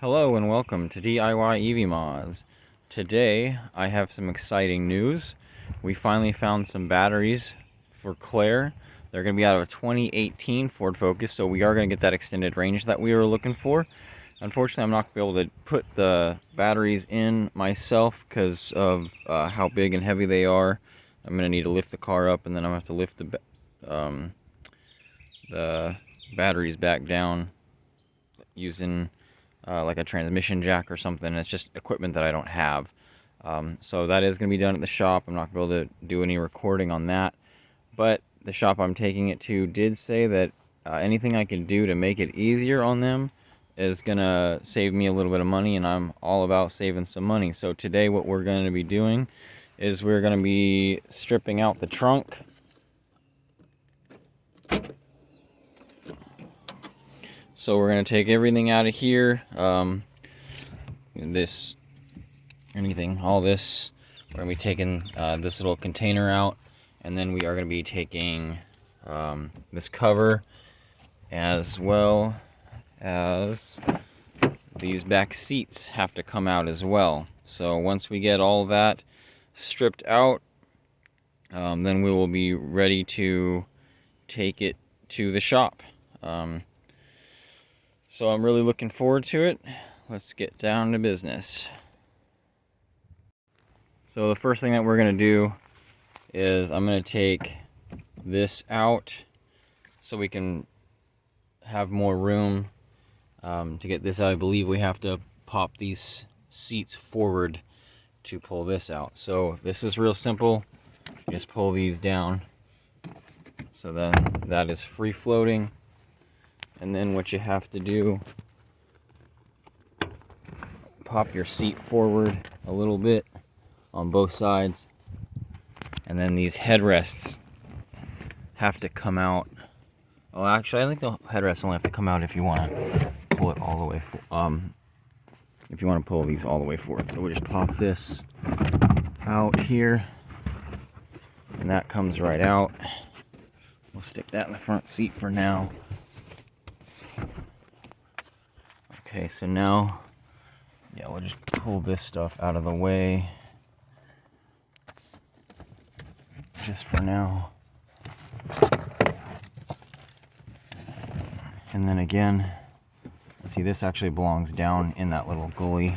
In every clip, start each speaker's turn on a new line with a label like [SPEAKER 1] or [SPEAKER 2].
[SPEAKER 1] Hello and welcome to DIY EV Mods. Today I have some exciting news. We finally found some batteries for Claire. They're going to be out of a 2018 Ford Focus, so we are going to get that extended range that we were looking for. Unfortunately, I'm not going to be able to put the batteries in myself because of how big and heavy they are. I'm going to need to lift the car up, and then I'm going to have to lift the batteries back down using like a transmission jack or something. It's just equipment that I don't have. So that is going to be done at the shop. I'm not going to be able to do any recording on that. But the shop I'm taking it to did say that anything I can do to make it easier on them is going to save me a little bit of money, and I'm all about saving some money. So today what we're going to be doing is we're going to be stripping out the trunk. So we're going to take everything out of here, all this, we're going to be taking this little container out, and then we are going to be taking this cover, as well as these back seats have to come out as well. So once we get all that stripped out, then we will be ready to take it to the shop. So I'm really looking forward to it. Let's get down to business. So the first thing that we're going to do is I'm going to take this out so we can have more room to get this out. I believe we have to pop these seats forward to pull this out. So this is real simple. You just pull these down. So then that is free floating. And then what you have to do, pop your seat forward a little bit on both sides, and then these headrests have to come out. Oh, actually, I think the headrests only have to come out if you want to pull it all the way. If you want to pull these all the way forward, so we'll just pop this out here, and that comes right out. We'll stick that in the front seat for now. Okay, so now, yeah, we'll just pull this stuff out of the way, just for now. And then again, see, this actually belongs down in that little gully.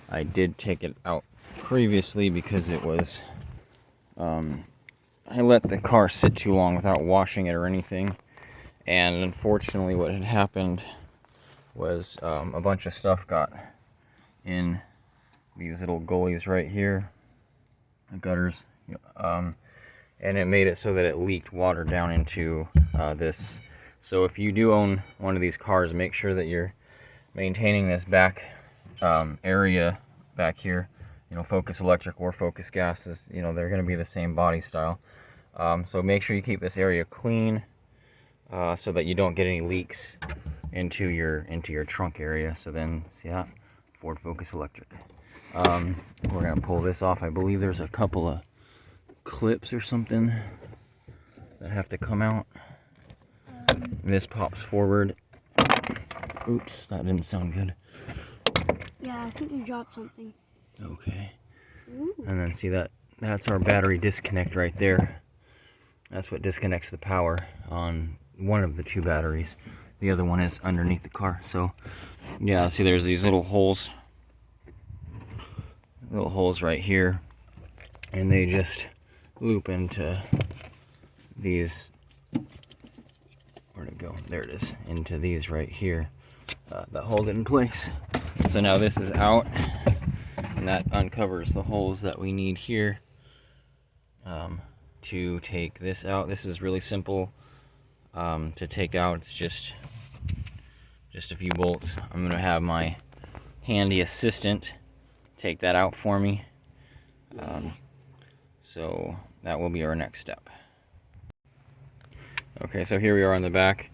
[SPEAKER 1] I did take it out previously because it was, I let the car sit too long without washing it or anything. And unfortunately what had happened was a bunch of stuff got in these little gullies right here, the gutters, and it made it so that it leaked water down into this. So if you do own one of these cars, make sure that you're maintaining this back area back here. You know, Focus Electric or Focus Gases, you know, they're going to be the same body style. So make sure you keep this area clean so that you don't get any leaks into your trunk area. So then, see that? Ford Focus Electric. We're gonna pull this off. I believe there's a couple of clips or something that have to come out. This pops forward. Oops, that didn't sound good.
[SPEAKER 2] Yeah, I think you dropped something.
[SPEAKER 1] Okay.
[SPEAKER 2] Ooh.
[SPEAKER 1] And then see that's our battery disconnect right there. That's what disconnects the power on one of the two batteries. The other one is underneath the car. So yeah, see, there's these little holes right here, and they just loop into these, where'd it go? There it is, into these right here that hold it in place. So now this is out, and that uncovers the holes that we need here to take this out. This is really simple to take out. It's just a few bolts. I'm gonna have my handy assistant take that out for me. So that will be our next step. Okay, so here we are on the back.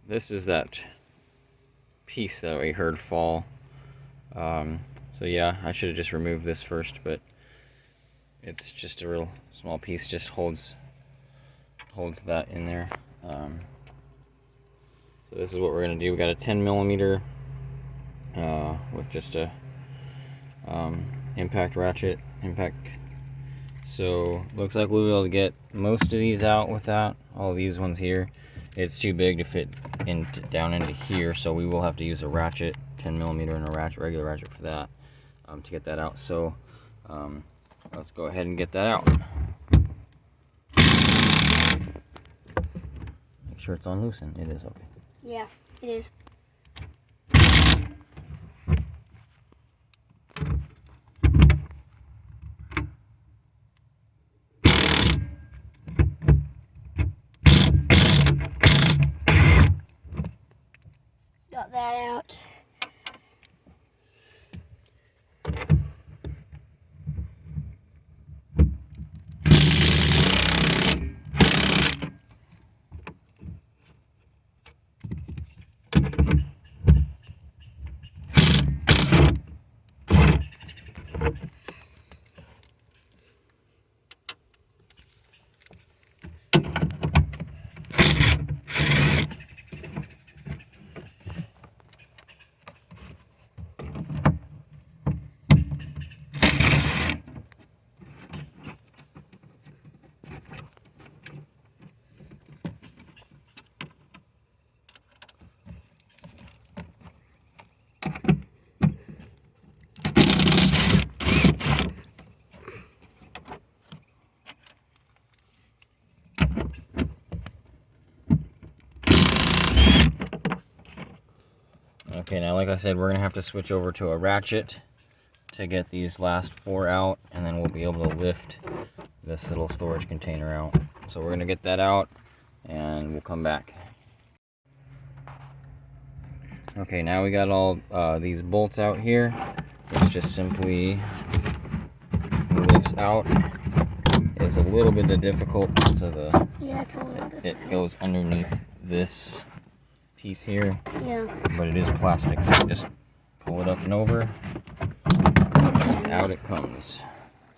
[SPEAKER 1] This is that piece that we heard fall. So yeah, I should have just removed this first, but it's just a real small piece, just holds that in there. So this is what we're gonna do. We got a 10 millimeter with just a impact ratchet. So looks like we'll be able to get most of these out with that. All these ones here, it's too big to fit down into here, so we will have to use a ratchet, 10 millimeter, and a regular ratchet for that to get that out. So let's go ahead and get that out. Make sure it's on loosen. It is okay.
[SPEAKER 2] Yeah, it is. Got that out.
[SPEAKER 1] Okay, now like I said, we're gonna have to switch over to a ratchet to get these last 4 out, and then we'll be able to lift this little storage container out. So we're gonna get that out and we'll come back. Okay, now we got all these bolts out here. This just simply lifts out. It's a little bit difficult, so
[SPEAKER 2] Yeah, it's a little difficult.
[SPEAKER 1] it goes underneath this piece here.
[SPEAKER 2] Yeah.
[SPEAKER 1] But it is plastic, so just pull it up and over, and out it comes.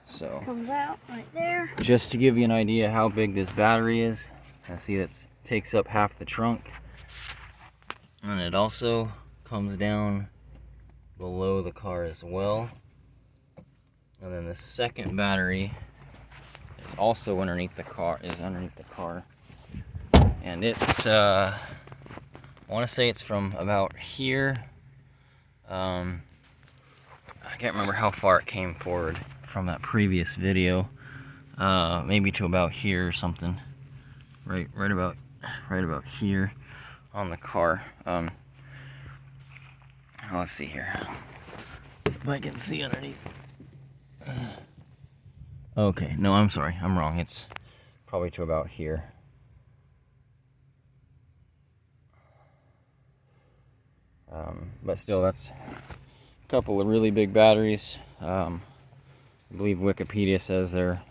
[SPEAKER 1] So
[SPEAKER 2] Comes out right there.
[SPEAKER 1] just to give you an idea how big this battery is, I see that takes up half the trunk, and it also comes down below the car as well. And then the second battery is also underneath the car. And it's I want to say it's from about here. I can't remember how far it came forward from that previous video. Maybe to about here or something. Right about here on the car. Let's see here. If I can see underneath. Okay, no, I'm sorry, I'm wrong. It's probably to about here. But still, that's a couple of really big batteries. I believe Wikipedia says they're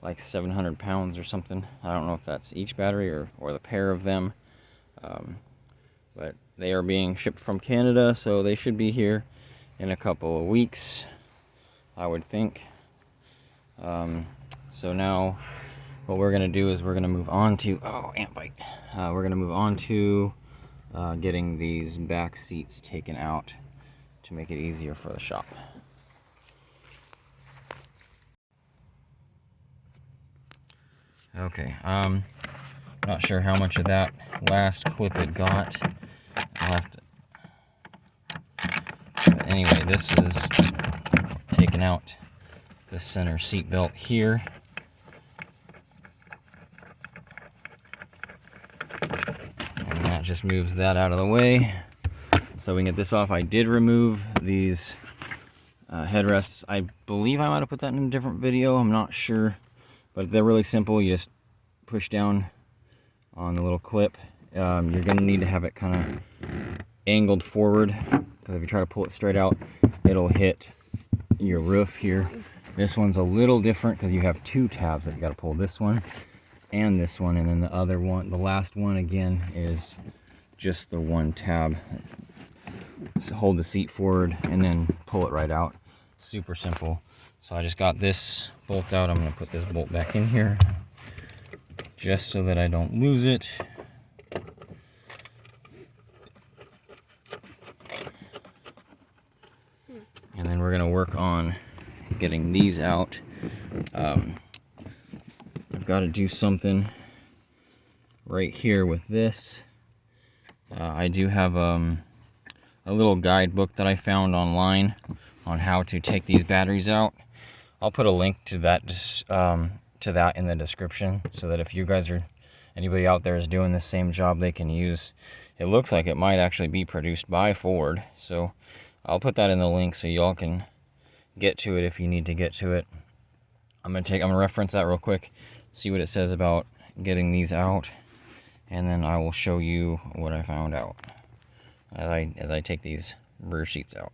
[SPEAKER 1] like 700 pounds or something. I don't know if that's each battery or the pair of them. But they are being shipped from Canada, so they should be here in a couple of weeks, I would think. So now what we're gonna do is we're gonna move on to ant bite. We're gonna move on to getting these back seats taken out to make it easier for the shop. Okay, not sure how much of that last clip it got. I'll have to. But anyway, this is taking out the center seat belt here. And that just moves that out of the way. So we can get this off. I did remove these headrests. I believe I might have put that in a different video. I'm not sure. But they're really simple. You just push down on the little clip. You're going to need to have it kind of angled forward, because if you try to pull it straight out, it'll hit your roof here. This one's a little different because you have 2 tabs that you got to pull. This one and this one, and then the other one, the last one again, is just the 1 tab. So hold the seat forward and then pull it right out. Super simple. So I just got this bolt out. I'm going to put this bolt back in here just so that I don't lose it. with getting these out. I've got to do something right here with this. I do have a little guidebook that I found online on how to take these batteries out. I'll put a link to that in the description, so that if you guys or anybody out there is doing the same job, they can use. It looks like it might actually be produced by Ford, so I'll put that in the link so y'all can get to it if you need to get to it. I'm gonna reference that real quick, see what it says about getting these out, and then I will show you what I found out as I take these rear seats out.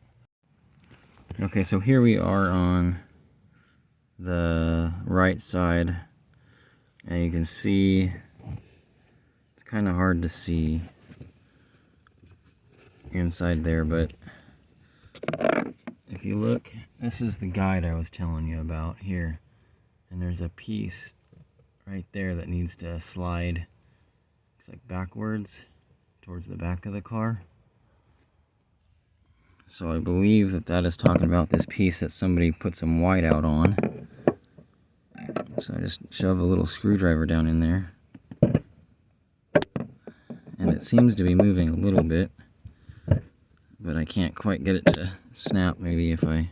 [SPEAKER 1] Okay, so here we are on the right side, and you can see it's kind of hard to see inside there, but if you look, this is the guide I was telling you about here, and there's a piece right there that needs to slide, looks like backwards towards the back of the car. So I believe that is talking about this piece that somebody put some white out on. So I just shove a little screwdriver down in there, and it seems to be moving a little bit, but I can't quite get it to snap. Maybe if I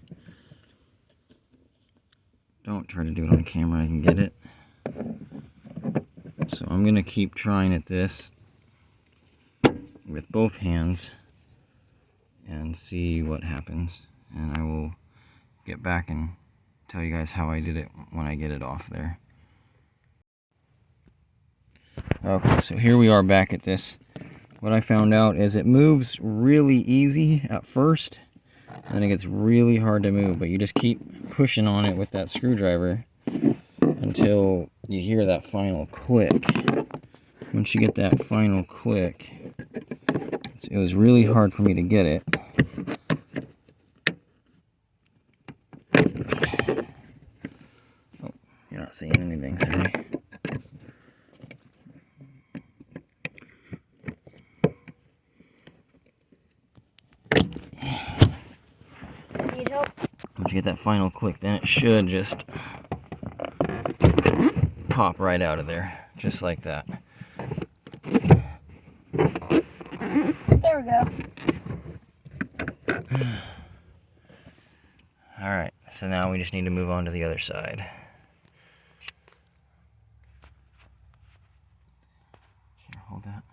[SPEAKER 1] don't try to do it on camera, I can get it. So I'm gonna keep trying at this with both hands and see what happens, and I will get back and tell you guys how I did it when I get it off there. Okay, so here we are back at this. What I found out is it moves really easy at first, and it gets really hard to move, but you just keep pushing on it with that screwdriver until you hear that final click. Once you get that final click, it was really hard for me to get it. Oh, you're not seeing anything, sorry.
[SPEAKER 2] Need help?
[SPEAKER 1] Once you get that final click, then it should just pop right out of there, just like that.
[SPEAKER 2] There we go.
[SPEAKER 1] Alright, so now we just need to move on to the other side. Here, hold that.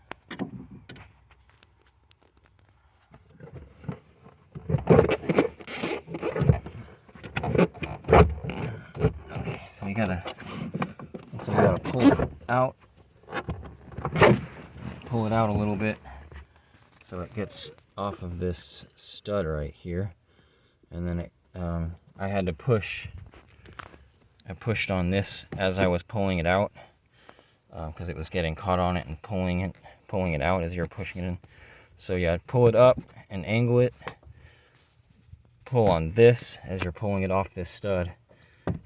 [SPEAKER 1] Okay, so you gotta pull it out. Pull it out a little bit so it gets off of this stud right here, and then I had to push. I pushed on this as I was pulling it out because it was getting caught on it and pulling it out as you're pushing it in. So yeah, I'd pull it up and angle it, pull on this as you're pulling it off this stud,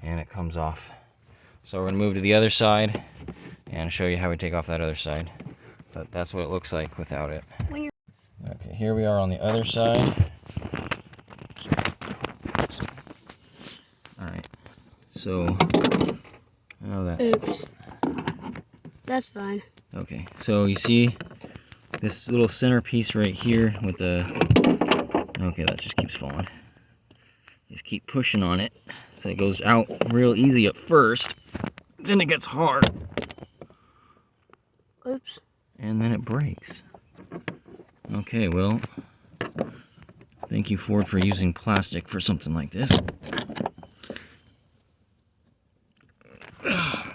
[SPEAKER 1] and it comes off. So we're gonna move to the other side and show you how we take off that other side. But that's what it looks like without it. Okay, here we are on the other side. Alright, so
[SPEAKER 2] Oops. That's fine.
[SPEAKER 1] Okay, so you see this little centerpiece right here with the... Okay, that just keeps falling. Just keep pushing on it so it goes out real easy at first. Then it gets hard.
[SPEAKER 2] Oops.
[SPEAKER 1] And then it breaks. Okay, well, thank you, Ford, for using plastic for something like this.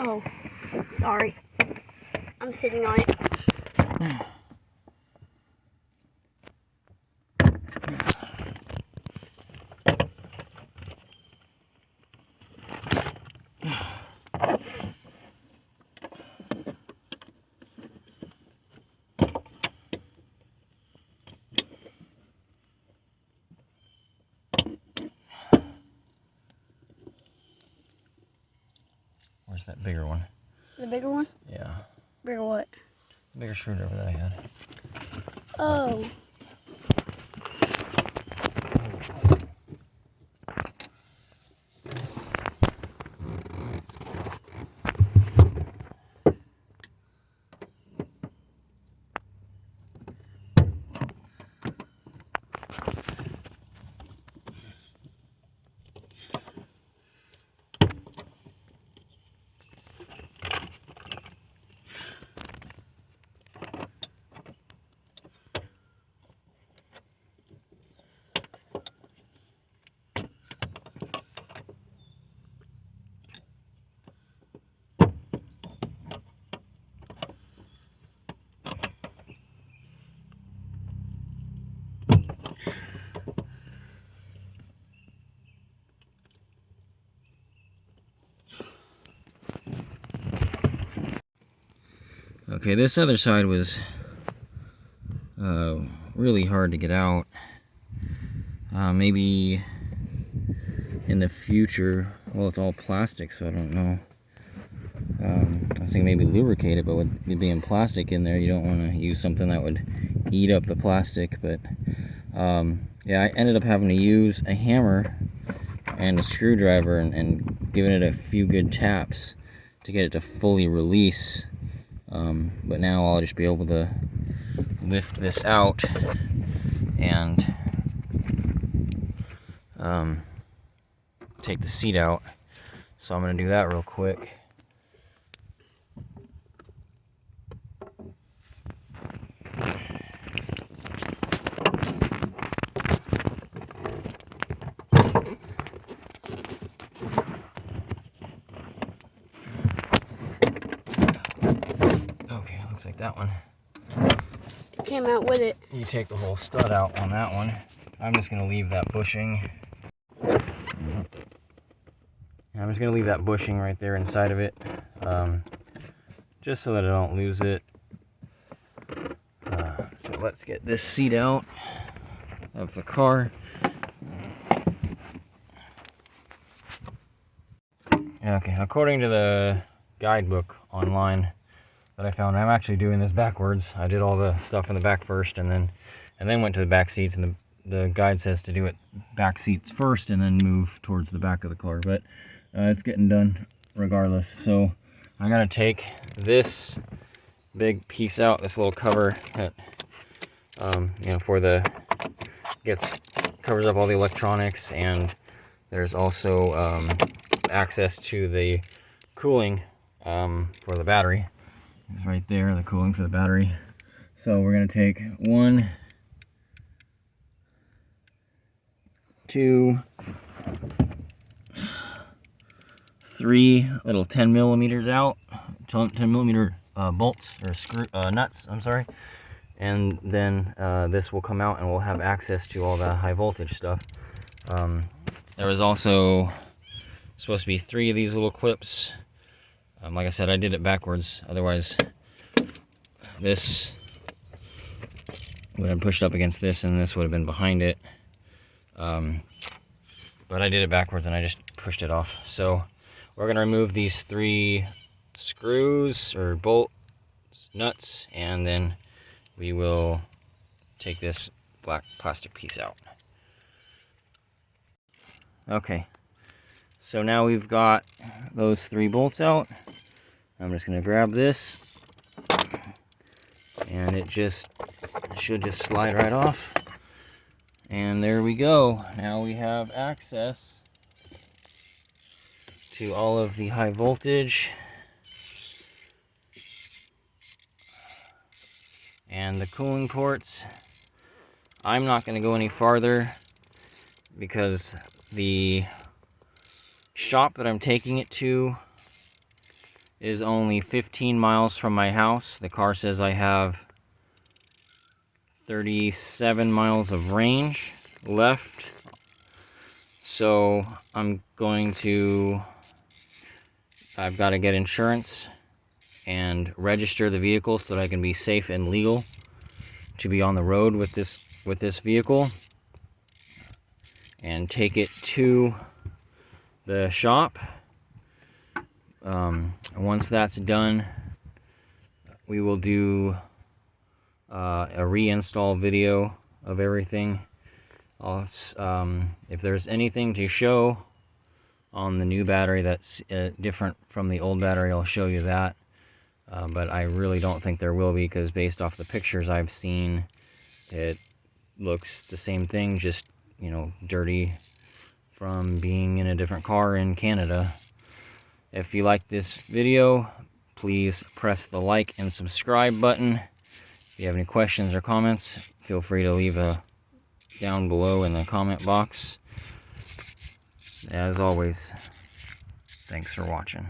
[SPEAKER 2] Oh, sorry. I'm sitting on it.
[SPEAKER 1] Where's that bigger one?
[SPEAKER 2] The bigger one?
[SPEAKER 1] Yeah.
[SPEAKER 2] Bigger what?
[SPEAKER 1] The bigger screwdriver that I had.
[SPEAKER 2] Oh.
[SPEAKER 1] Okay, this other side was really hard to get out. Maybe in the future, well, it's all plastic, so I don't know. I was thinking maybe lubricate it, but with it being plastic in there, you don't want to use something that would eat up the plastic. But yeah, I ended up having to use a hammer and a screwdriver and giving it a few good taps to get it to fully release. But now I'll just be able to lift this out and take the seat out. So I'm going to do that real quick. Okay, looks like that one.
[SPEAKER 2] It came out with it.
[SPEAKER 1] You take the whole stud out on that one. I'm just going to leave that bushing. I'm just going to leave that bushing right there inside of it, just so that I don't lose it. So let's get this seat out of the car. Okay, according to the guidebook online that I found, I'm actually doing this backwards. I did all the stuff in the back first, and then went to the back seats, and the guide says to do it back seats first and then move towards the back of the car, but it's getting done regardless. So I gotta take this big piece out, this little cover that you know, for the covers up all the electronics, and there's also access to the cooling for the battery. It's right there, the cooling for the battery. So we're gonna take 1, 2, 3 little 10 millimeters out, 10 millimeter bolts or nuts, I'm sorry. And then this will come out and we'll have access to all the high voltage stuff. There was also supposed to be 3 of these little clips. Like I said, I did it backwards, otherwise this would have pushed up against this and this would have been behind it. But I did it backwards and I just pushed it off. So we're going to remove these 3 screws or bolts, nuts, and then we will take this black plastic piece out. Okay, so now we've got those 3 bolts out. I'm just going to grab this and it should just slide right off. And there we go. Now we have access to all of the high voltage and the cooling ports. I'm not going to go any farther because the shop that I'm taking it to is only 15 miles from my house. The car says I have 37 miles of range left. So I've got to get insurance and register the vehicle so that I can be safe and legal to be on the road with this vehicle, and take it to the shop. Once that's done, we will do a reinstall video of everything. If there's anything to show on the new battery that's different from the old battery, I'll show you that. But I really don't think there will be, because based off the pictures I've seen, it looks the same thing, just, you know, dirty from being in a different car in Canada. If you like this video, please press the like and subscribe button. If you have any questions or comments, feel free to leave a down below in the comment box. As always, thanks for watching.